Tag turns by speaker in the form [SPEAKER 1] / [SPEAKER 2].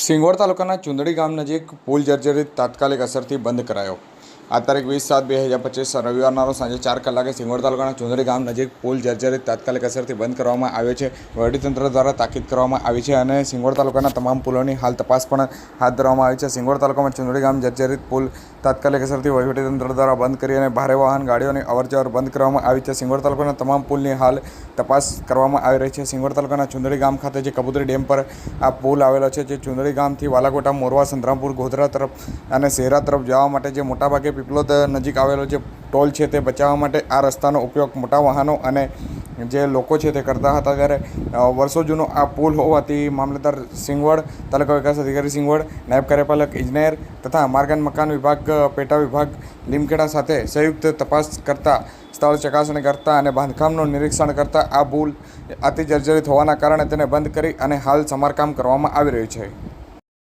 [SPEAKER 1] સિંગવડ તાલુકાના ચુંદડી ગામ નજીક પુલ જર્જરિત તાત્કાલિક અસરથી બંધ કરાયો। આ તારીખ 20/7/2025 રવિવારના રોજ સાંજે 4 કલાકે સિંગવડ તાલુકાના ચુંદડી ગામ નજીક પુલ જર્જરિત તાત્કાલિક અસરથી બંધ કરવામાં આવ્યો છે। વહીવટીતંત્ર દ્વારા તાકીદ કરવામાં આવી છે અને સિંગવડ તાલુકાના તમામ પુલોની હાલ તપાસ પણ હાથ ધરવામાં આવી છે। સિંગવડ તાલુકામાં ચુંદડી ગામ જર્જરિત પુલ તાત્કાલિક અસરથી વહીવટીતંત્ર દ્વારા બંધ કરી અને ભારે વાહન ગાડીઓની અવરજવર બંધ કરવામાં આવી છે। સિંગવડ તાલુકાના તમામ પુલની હાલ તપાસ કરવામાં આવી રહી છે। સિંગવડ તાલુકાના ચુંદડી ગામ ખાતે જે કબૂતરી ડેમ પર આ પુલ આવેલો છે, જે ચુંદડી ગામથી વાલાકોટા, મોરવા, સંતરામપુર, ગોધરા તરફ અને શહેરા તરફ જવા માટે જે મોટાભાગે પીપલોદ નજીક આવેલો જે ટોલ છે તે બચાવવા માટે આ રસ્તાનો ઉપયોગ મોટા વાહનો અને જે લોકો છે તે કરતા હતા। ત્યારે વર્ષો જૂનો આ પુલ હોવાથી મામલતદાર સિંગવડ, તાલુકા વિકાસ અધિકારી સિંગવડ, નાયબ કાર્યપાલક ઇજનેર તથા માર્ગ અને મકાન વિભાગ, પેટા વિભાગ લીમખેડા સાથે સંયુક્ત તપાસ કરતા, સ્થળ ચકાસણી કરતા અને બાંધકામનું નિરીક્ષણ કરતા આ પુલ અતિ જર્જરિત હોવાના કારણે તેને બંધ કરી અને હાલ સમારકામ કરવામાં આવી રહ્યું છે।